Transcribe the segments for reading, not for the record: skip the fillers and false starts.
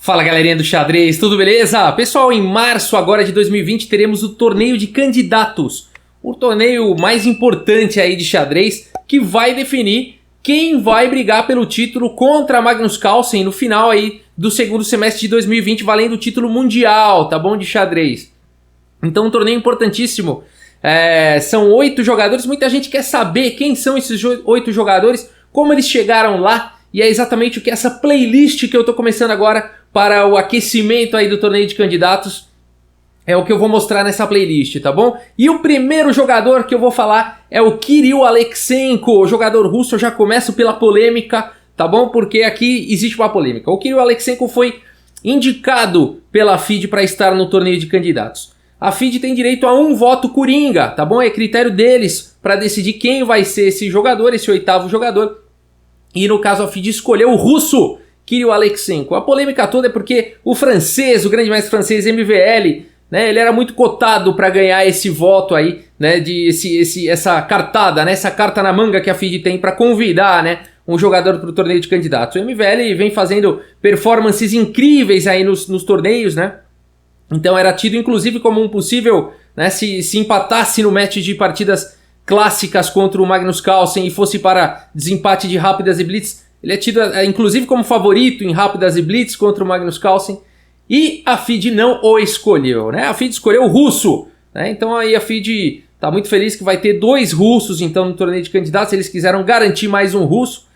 Fala galerinha do xadrez, tudo beleza? Pessoal, em março agora de 2020 teremos o torneio de candidatos, o torneio mais importante aí de xadrez que vai definir quem vai brigar pelo título contra Magnus Carlsen no final aí do segundo semestre de 2020, valendo o título mundial, tá bom, de xadrez. Então um torneio importantíssimo, são 8 jogadores, muita gente quer saber quem são esses 8 jogadores, como eles chegaram lá, e é exatamente o que essa playlist que eu tô começando agora para o aquecimento aí do torneio de candidatos é o que eu vou mostrar nessa playlist, tá bom? E o primeiro jogador que eu vou falar é o Kirill Aleksenko, o jogador russo. Eu já começo pela polêmica, tá bom? Porque aqui existe uma polêmica. O Kirill Aleksenko foi indicado pela FIDE para estar no torneio de candidatos. A FIDE tem direito a um voto coringa, tá bom? É critério deles para decidir quem vai ser esse jogador, esse 8º jogador. E no caso a FIDE escolheu o russo Kirill Aleksenko. A polêmica toda é porque o francês, o grande mestre francês MVL, né, ele era muito cotado para ganhar esse voto aí, né, essa cartada, né, essa carta na manga que a FIDE tem para convidar, né, um jogador para o torneio de candidatos. O MVL vem fazendo performances incríveis aí nos torneios, né? Então era tido inclusive como um possível, né, se empatasse no match de partidas clássicas contra o Magnus Carlsen e fosse para desempate de rápidas e blitz, ele é tido inclusive como favorito em rápidas e blitz contra o Magnus Carlsen, e a FIDE não o escolheu, né? A FIDE escolheu o russo, né? Então aí a FIDE está muito feliz que vai ter 2 russos então no torneio de candidatos. Eles quiseram garantir mais um russo.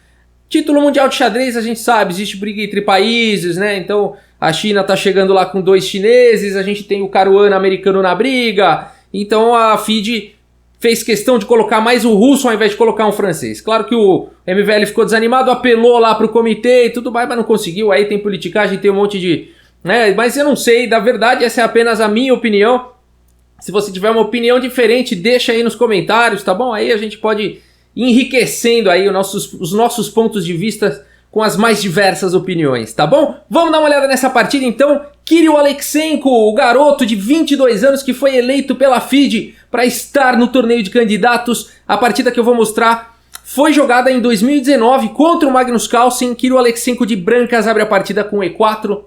Título mundial de xadrez, a gente sabe, existe briga entre países, né? Então a China está chegando lá com 2 chineses, a gente tem o Caruana americano na briga, então a FIDE fez questão de colocar mais um russo ao invés de colocar um francês. Claro que o MVL ficou desanimado, apelou lá para o comitê e tudo mais, mas não conseguiu. Aí tem politicagem, tem um monte de... né? Mas eu não sei, da verdade essa é apenas a minha opinião. Se você tiver uma opinião diferente, deixa aí nos comentários, tá bom? Aí a gente pode ir enriquecendo aí os nossos pontos de vista com as mais diversas opiniões, tá bom? Vamos dar uma olhada nessa partida então. Kirill Aleksenko, o garoto de 22 anos que foi eleito pela FIDE para estar no torneio de candidatos. A partida que eu vou mostrar foi jogada em 2019 contra o Magnus Carlsen. Kirill Aleksenko de brancas abre a partida com E4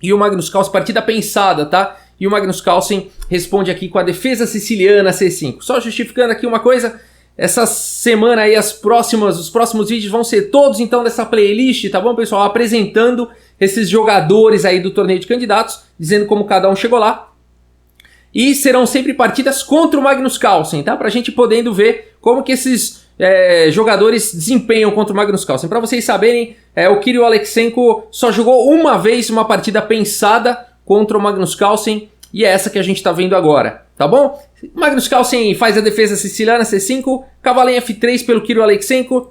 e o Magnus Carlsen, partida pensada, tá? E o Magnus Carlsen responde aqui com a defesa siciliana C5. Só justificando aqui uma coisa, essa semana aí os próximos vídeos vão ser todos então dessa playlist, tá bom, pessoal? Apresentando esses jogadores aí do torneio de candidatos, dizendo como cada um chegou lá. E serão sempre partidas contra o Magnus Carlsen, tá? Pra gente podendo ver como que esses jogadores desempenham contra o Magnus Carlsen. Pra vocês saberem, o Kirill Aleksenko só jogou uma vez uma partida pensada contra o Magnus Carlsen, e é essa que a gente tá vendo agora, tá bom? Magnus Carlsen faz a defesa siciliana C5, cavalo em F3 pelo Kirill Aleksenko,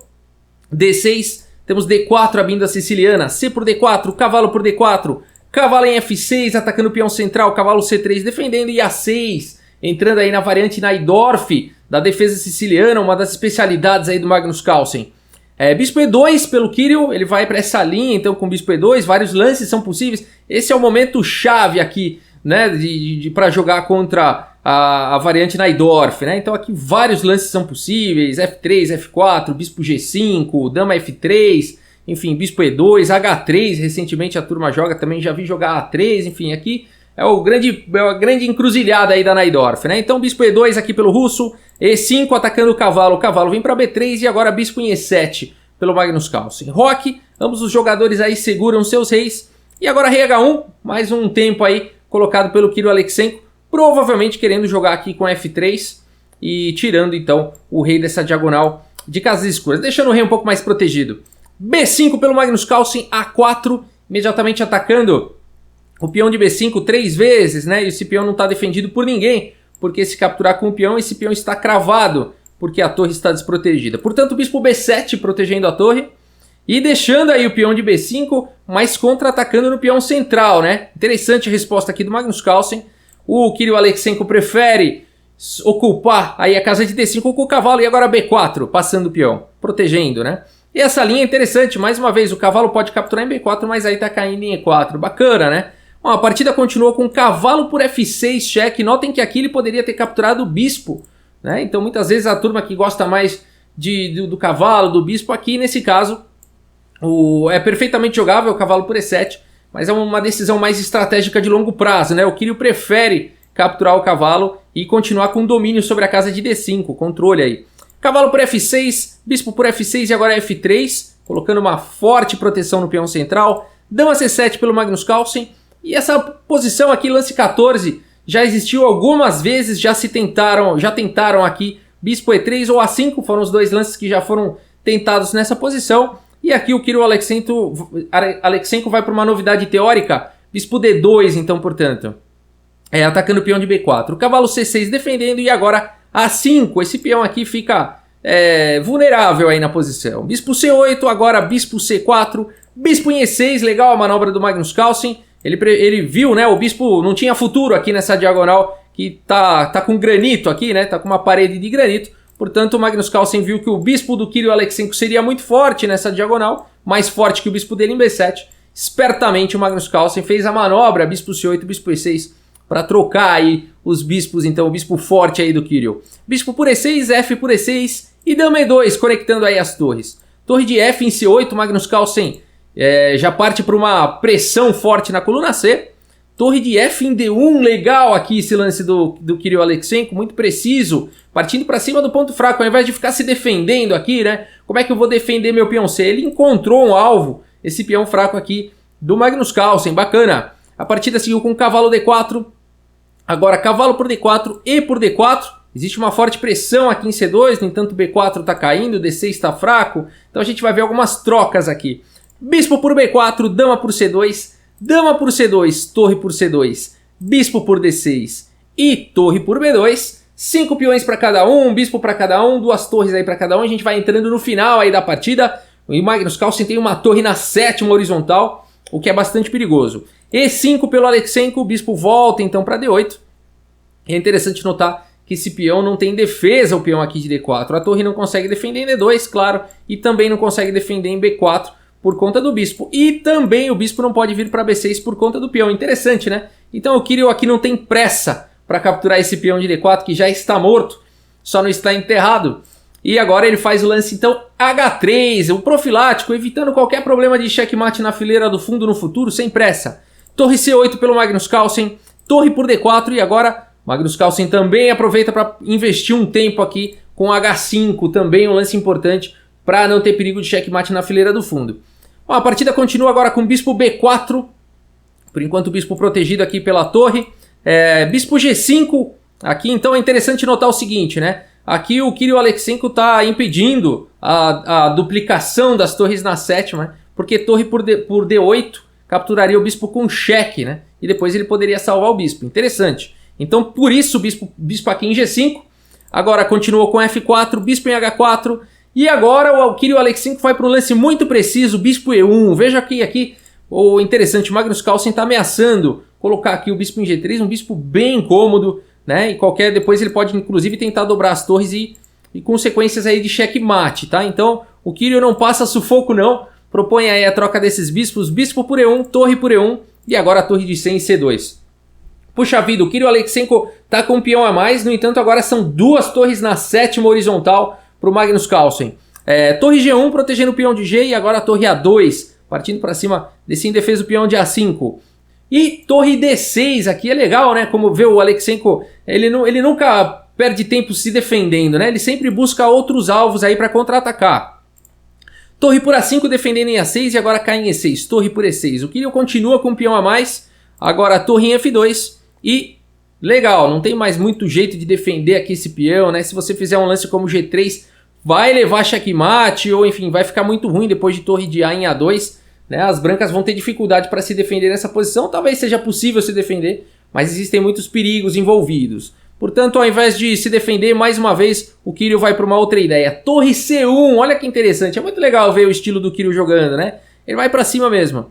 D6, temos D4 abrindo a siciliana, C por D4, cavalo por D4, cavalo em F6 atacando o peão central, cavalo C3 defendendo e A6, entrando aí na variante Najdorf da defesa siciliana, uma das especialidades aí do Magnus Carlsen. Bispo E2 pelo Kirill, ele vai para essa linha então com Bispo E2, vários lances são possíveis, esse é o momento chave aqui, né, para jogar contra a variante Najdorf, né? Então aqui vários lances são possíveis, F3, F4, Bispo G5, Dama F3, enfim, Bispo E2, H3, recentemente a turma joga, também já vi jogar A3, enfim, aqui é a grande encruzilhada aí da Najdorf, né? Então Bispo E2 aqui pelo russo, E5 atacando o cavalo vem para B3 e agora Bispo em E7 pelo Magnus Carlsen. Roque, ambos os jogadores aí seguram seus reis, e agora Rei H1, mais um tempo aí colocado pelo Kirill Aleksenko, provavelmente querendo jogar aqui com F3 e tirando então o rei dessa diagonal de casas escuras, deixando o rei um pouco mais protegido. B5 pelo Magnus Carlsen, A4, imediatamente atacando o peão de B5 3 vezes, né? E esse peão não está defendido por ninguém, porque se capturar com o peão, esse peão está cravado, porque a torre está desprotegida. Portanto, o bispo B7 protegendo a torre e deixando aí o peão de B5, mas contra-atacando no peão central, né? Interessante a resposta aqui do Magnus Carlsen. O Kirill Aleksenko prefere ocupar aí a casa de D5 com o cavalo e agora B4, passando o peão, protegendo, né? E essa linha é interessante, mais uma vez, o cavalo pode capturar em B4, mas aí tá caindo em E4, bacana, né? Bom, a partida continuou com cavalo por F6, cheque. Notem que aqui ele poderia ter capturado o bispo, né? Então muitas vezes a turma que gosta mais do cavalo, do bispo, aqui nesse caso é perfeitamente jogável o cavalo por E7, mas é uma decisão mais estratégica de longo prazo, né? O Kiryu prefere capturar o cavalo e continuar com domínio sobre a casa de D5, controle aí. Cavalo por F6, bispo por F6 e agora F3, colocando uma forte proteção no peão central. Dama C7 pelo Magnus Carlsen. E essa posição aqui, lance 14, já existiu algumas vezes, já tentaram aqui bispo E3 ou A5, foram os dois lances que já foram tentados nessa posição. E aqui o Kirill Aleksenko vai para uma novidade teórica, bispo D2 então, portanto. Atacando o peão de B4. O cavalo C6 defendendo e agora A5. Esse peão aqui fica vulnerável aí na posição. Bispo C8, agora bispo C4. Bispo em E6, legal a manobra do Magnus Carlsen. Ele viu, né, o bispo não tinha futuro aqui nessa diagonal que tá com granito aqui, né, tá com uma parede de granito. Portanto, o Magnus Carlsen viu que o bispo do Kirill Aleksenko seria muito forte nessa diagonal, mais forte que o bispo dele em B7. Espertamente o Magnus Carlsen fez a manobra, bispo C8, bispo E6, para trocar aí os bispos, então o bispo forte aí do Kirill. Bispo por E6, F por E6 e dama E2, conectando aí as torres. Torre de F em C8, Magnus Carlsen já parte para uma pressão forte na coluna C. Torre de F em D1, legal aqui esse lance do Kirill Aleksenko, muito preciso, partindo para cima do ponto fraco, ao invés de ficar se defendendo aqui, né? Como é que eu vou defender meu peão C? Ele encontrou um alvo, esse peão fraco aqui do Magnus Carlsen, bacana. A partida seguiu com cavalo D4, agora cavalo por D4 e por D4. Existe uma forte pressão aqui em C2, no entanto B4 está caindo, D6 está fraco, então a gente vai ver algumas trocas aqui. Bispo por B4, dama por C2, dama por C2, torre por C2, bispo por D6 e torre por B2. 5 peões para cada um, bispo para cada um, 2 torres aí para cada um. A gente vai entrando no final aí da partida. O Magnus Carlsen tem uma torre na 7ª horizontal, o que é bastante perigoso. E5 pelo Aleksenko, o bispo volta então para D8. É interessante notar que esse peão não tem defesa, o peão aqui de D4. A torre não consegue defender em D2, claro, e também não consegue defender em B4 por conta do bispo. E também o bispo não pode vir para B6 por conta do peão. Interessante, né? Então o Kirill aqui não tem pressa para capturar esse peão de D4, que já está morto, só não está enterrado. E agora ele faz o lance, então, H3, o profilático, evitando qualquer problema de checkmate na fileira do fundo no futuro, sem pressa. Torre C8 pelo Magnus Carlsen, torre por D4 e agora Magnus Carlsen também aproveita para investir um tempo aqui com H5, também um lance importante para não ter perigo de checkmate na fileira do fundo. Bom, a partida continua agora com bispo B4, por enquanto o bispo protegido aqui pela torre. Bispo G5, aqui então é interessante notar o seguinte, né? Aqui o Kirill Aleksenko está impedindo a duplicação das torres na 7ª, porque torre por D8 capturaria o bispo com cheque, né? E depois ele poderia salvar o bispo. Interessante. Então por isso o bispo aqui em G5. Agora continuou com F4, bispo em H4. E agora o Kirill Aleksenko vai para um lance muito preciso, bispo E1. Veja aqui o interessante, o Magnus Carlsen está ameaçando colocar aqui o bispo em G3, um bispo bem cômodo, né? E depois ele pode inclusive tentar dobrar as torres e consequências aí de checkmate, tá? Então o Kirill não passa sufoco não, propõe aí a troca desses bispos, bispo por E1, torre por E1 e agora a torre de C em C2. Puxa vida, o Kirill Aleksenko tá com um peão a mais, no entanto agora são 2 torres na 7ª horizontal para o Magnus Carlsen. Torre G1 protegendo o peão de G e agora a torre A2, partindo para cima desse indefeso peão de A5. E torre D6 aqui é legal, né? Como vê o Aleksenko, ele nunca perde tempo se defendendo, né? Ele sempre busca outros alvos aí para contra-atacar. Torre por A5 defendendo em A6 e agora cai em E6. Torre por E6. O Kirill continua com um peão a mais. Agora a torre em F2 e legal, não tem mais muito jeito de defender aqui esse peão, né? Se você fizer um lance como G3, vai levar checkmate ou enfim, vai ficar muito ruim depois de torre de A em A2, né? As brancas vão ter dificuldade para se defender nessa posição, talvez seja possível se defender, mas existem muitos perigos envolvidos. Portanto, ao invés de se defender, mais uma vez, o Kirill vai para uma outra ideia. Torre C1, olha que interessante, é muito legal ver o estilo do Kirill jogando, né? Ele vai para cima mesmo.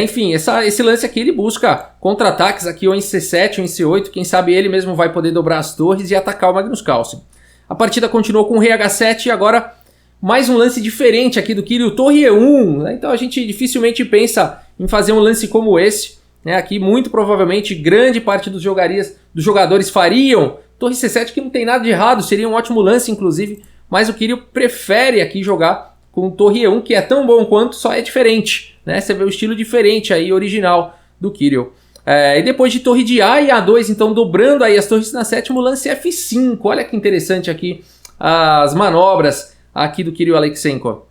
Enfim, esse lance aqui ele busca contra-ataques aqui ou em C7 ou em C8, quem sabe ele mesmo vai poder dobrar as torres e atacar o Magnus Carlsen. A partida continuou com o rei H7 e agora mais um lance diferente aqui do Kirill, torre E1, né? Então a gente dificilmente pensa em fazer um lance como esse, né? Aqui muito provavelmente grande parte dos jogadores fariam torre C7, que não tem nada de errado, seria um ótimo lance inclusive, mas o Kirill prefere aqui jogar com torre E1, que é tão bom quanto, só é diferente, né? Você vê o estilo diferente aí, original do Kirill. E depois de torre de A e A2, então dobrando aí as torres na sétima, o lance F5. Olha que interessante aqui as manobras aqui do Kirill Aleksenko.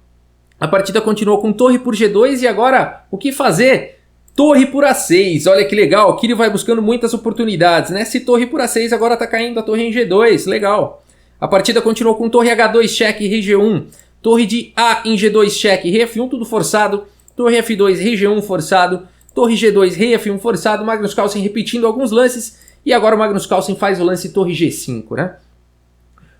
A partida continuou com torre por G2 e agora o que fazer? Torre por A6. Olha que legal, o Kirill vai buscando muitas oportunidades, né? Se torre por A6, agora tá caindo a torre em G2, legal. A partida continuou com torre H2, cheque, rei G1. Torre de A em G2, cheque, rei F1, tudo forçado. Torre F2, rei G1 forçado. Torre G2, rei F1 forçado, Magnus Carlsen repetindo alguns lances, e agora o Magnus Carlsen faz o lance torre G5, né?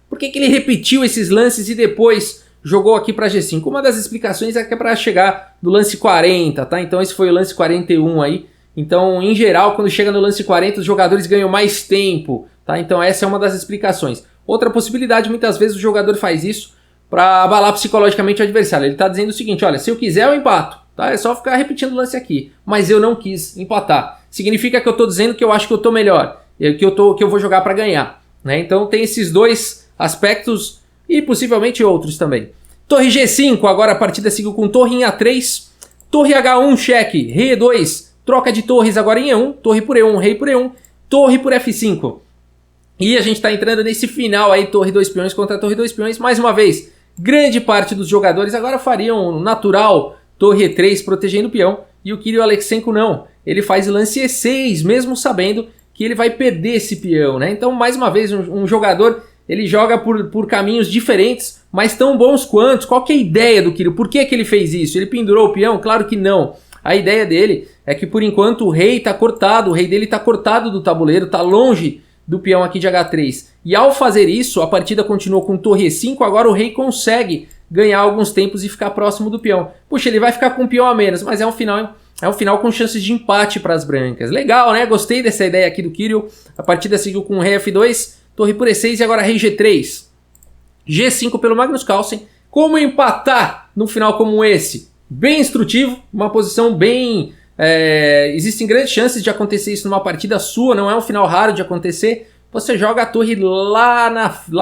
Por que ele repetiu esses lances e depois jogou aqui para G5? Uma das explicações é que é para chegar no lance 40, tá? Então esse foi o lance 41 aí. Então, em geral, quando chega no lance 40, os jogadores ganham mais tempo, tá? Então essa é uma das explicações. Outra possibilidade, muitas vezes o jogador faz isso para abalar psicologicamente o adversário. Ele está dizendo o seguinte, olha, se eu quiser eu empato. Tá? É só ficar repetindo o lance aqui. Mas eu não quis empatar. Significa que eu estou dizendo que eu acho que eu estou melhor. Que eu vou jogar para ganhar. Né? Então tem esses dois aspectos e possivelmente outros também. Torre G5. Agora a partida seguiu com torre em A3. Torre H1, cheque. Rei E2. Troca de torres agora em E1. Torre por E1, rei por E1. Torre por F5. E a gente está entrando nesse final aí. Torre 2 peões contra torre 2 peões. Mais uma vez, grande parte dos jogadores agora fariam natural torre E3 protegendo o peão, e o Kirill Aleksenko não. Ele faz o lance E6, mesmo sabendo que ele vai perder esse peão, né? Então, mais uma vez, um jogador, ele joga por caminhos diferentes, mas tão bons quanto. Qual que é a ideia do Kirill? Por que ele fez isso? Ele pendurou o peão? Claro que não. A ideia dele é que, por enquanto, o rei está cortado, o rei dele está cortado do tabuleiro, está longe do peão aqui de H3. E ao fazer isso, a partida continuou com torre E5, agora o rei consegue ganhar alguns tempos e ficar próximo do peão. Puxa, ele vai ficar com um peão a menos, mas é um final com chances de empate para as brancas. Legal, né? Gostei dessa ideia aqui do Kirill. A partida seguiu com rei F2, torre por E6 e agora rei G3. G5 pelo Magnus Carlsen. Como empatar num final como esse? Bem instrutivo, uma posição bem... existem grandes chances de acontecer isso numa partida sua, não é um final raro de acontecer. Você joga a torre lá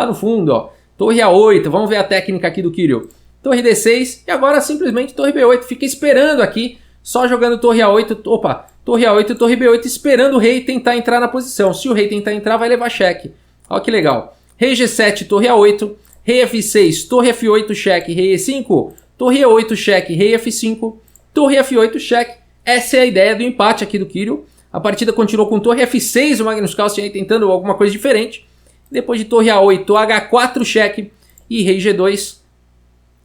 no fundo, ó. Torre A8, vamos ver a técnica aqui do Kirill. Torre D6 e agora simplesmente torre B8. Fica esperando aqui, só jogando torre A8. Opa, torre A8 e torre B8 esperando o rei tentar entrar na posição. Se o rei tentar entrar, vai levar cheque. Olha que legal. Rei G7, torre A8. Rei F6, torre F8, cheque. Rei E5, torre E8, cheque. Rei F5, torre F8, cheque. Essa é a ideia do empate aqui do Kirill. A partida continuou com torre F6, o Magnus Carlsen aí tentando alguma coisa diferente. Depois de torre A8, H4, cheque e rei G2.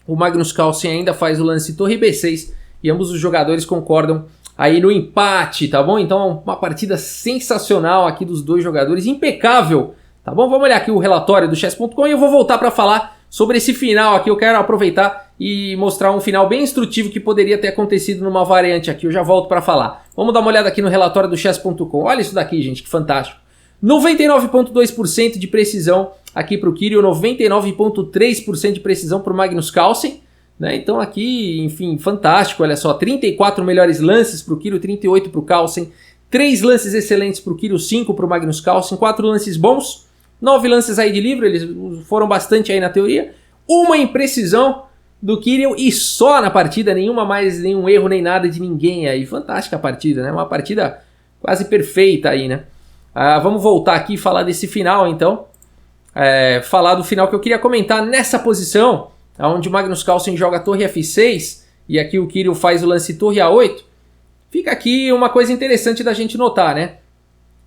O Magnus Carlsen ainda faz o lance torre B6 e ambos os jogadores concordam aí no empate, tá bom? Então uma partida sensacional aqui dos dois jogadores, impecável, tá bom? Vamos olhar aqui o relatório do chess.com e eu vou voltar para falar sobre esse final aqui. Eu quero aproveitar e mostrar um final bem instrutivo que poderia ter acontecido numa variante aqui. Eu já volto para falar. Vamos dar uma olhada aqui no relatório do chess.com. Olha isso daqui, gente, que fantástico. 99,2% de precisão aqui para o Kirill, 99,3% de precisão para o Magnus Carlsen, né? Então aqui, enfim, fantástico, olha só, 34 melhores lances para o Kirill, 38 para o Carlsen, 3 lances excelentes para o Kirill, 5 para o Magnus Carlsen, 4 lances bons, 9 lances aí de livro, eles foram bastante aí na teoria, uma imprecisão do Kirill e só na partida, nenhum erro nem nada de ninguém aí, fantástica a partida, né? Uma partida quase perfeita aí, né? Vamos voltar aqui e falar desse final, então. Falar do final que eu queria comentar nessa posição, onde o Magnus Carlsen joga a torre F6 e aqui o Kirill faz o lance torre A8. Fica aqui uma coisa interessante da gente notar, né?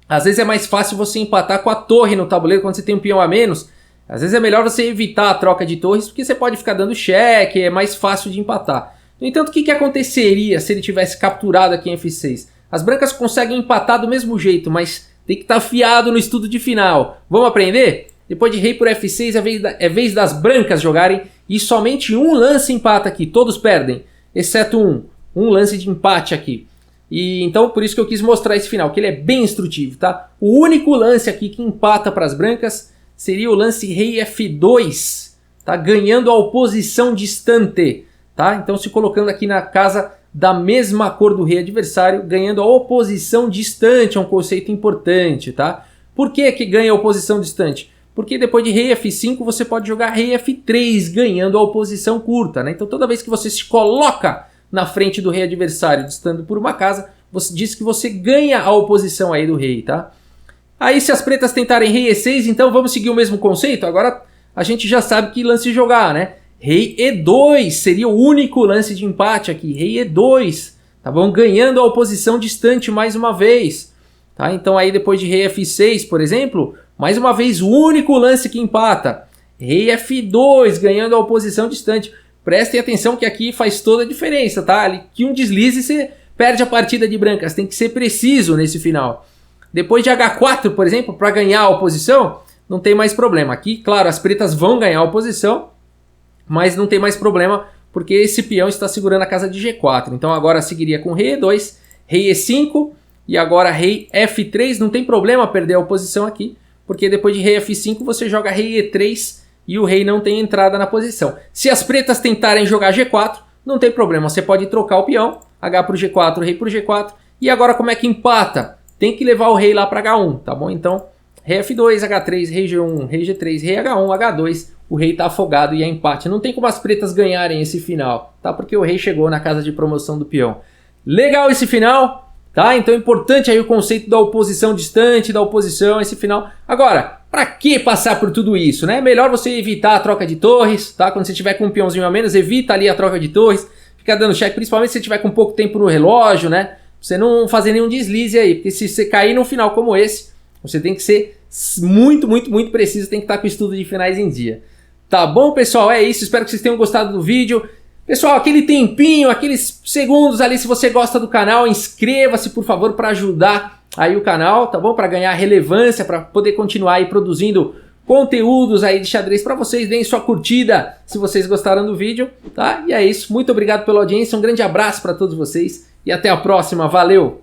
Às vezes é mais fácil você empatar com a torre no tabuleiro quando você tem um peão a menos. Às vezes é melhor você evitar a troca de torres porque você pode ficar dando cheque, é mais fácil de empatar. No entanto, o que aconteceria se ele tivesse capturado aqui em F6? As brancas conseguem empatar do mesmo jeito, mas tem que estar afiado no estudo de final. Vamos aprender? Depois de rei por F6 é vez das brancas jogarem e somente um lance empata aqui. Todos perdem, exceto um lance de empate aqui. E então por isso que eu quis mostrar esse final, que ele é bem instrutivo, tá? O único lance aqui que empata para as brancas seria o lance rei F2, tá? Ganhando a oposição distante, tá? Então se colocando aqui na casa da mesma cor do rei adversário, ganhando a oposição distante, é um conceito importante, tá? Por que ganha a oposição distante? Porque depois de rei F5 você pode jogar rei F3, ganhando a oposição curta, né? Então toda vez que você se coloca na frente do rei adversário, distando por uma casa, você diz que você ganha a oposição aí do rei, tá? Aí se as pretas tentarem rei E6, então vamos seguir o mesmo conceito? Agora a gente já sabe que lance jogar, né? Rei E2 seria o único lance de empate aqui, rei E2, tá bom? Ganhando a oposição distante mais uma vez, tá? Então aí depois de rei F6, por exemplo, mais uma vez o único lance que empata, rei F2, ganhando a oposição distante. Prestem atenção que aqui faz toda a diferença, tá? Que um deslize você perde a partida de brancas, tem que ser preciso nesse final. Depois de H4, por exemplo, para ganhar a oposição, não tem mais problema. Aqui, claro, as pretas vão ganhar a oposição, mas não tem mais problema, porque esse peão está segurando a casa de G4. Então agora seguiria com rei E2, rei E5 e agora rei F3. Não tem problema perder a oposição aqui, porque depois de rei F5 você joga rei E3 e o rei não tem entrada na posição. Se as pretas tentarem jogar G4, não tem problema, você pode trocar o peão, H para o G4, rei para o G4. E agora como é que empata? Tem que levar o rei lá para H1, tá bom? Então, rei F2, H3, rei G1, rei G3, rei H1, H2, o rei tá afogado e é empate. Não tem como as pretas ganharem esse final, tá? Porque o rei chegou na casa de promoção do peão. Legal esse final, tá? Então é importante aí o conceito da oposição distante, da oposição, esse final. Agora, para que passar por tudo isso, né? Melhor você evitar a troca de torres, tá? Quando você tiver com um peãozinho a menos, evita ali a troca de torres, fica dando check, principalmente se você tiver com pouco tempo no relógio, né? Você não fazer nenhum deslize aí, porque se você cair num final como esse, você tem que ser muito preciso, tem que estar com o estudo de finais em dia. Tá bom, pessoal? É isso, espero que vocês tenham gostado do vídeo. Pessoal, aquele tempinho, aqueles segundos ali, se você gosta do canal, inscreva-se, por favor, para ajudar aí o canal, tá bom? Para ganhar relevância, para poder continuar aí produzindo conteúdos aí de xadrez para vocês. Deem sua curtida se vocês gostaram do vídeo, tá? E é isso, muito obrigado pela audiência, um grande abraço para todos vocês e até a próxima, valeu!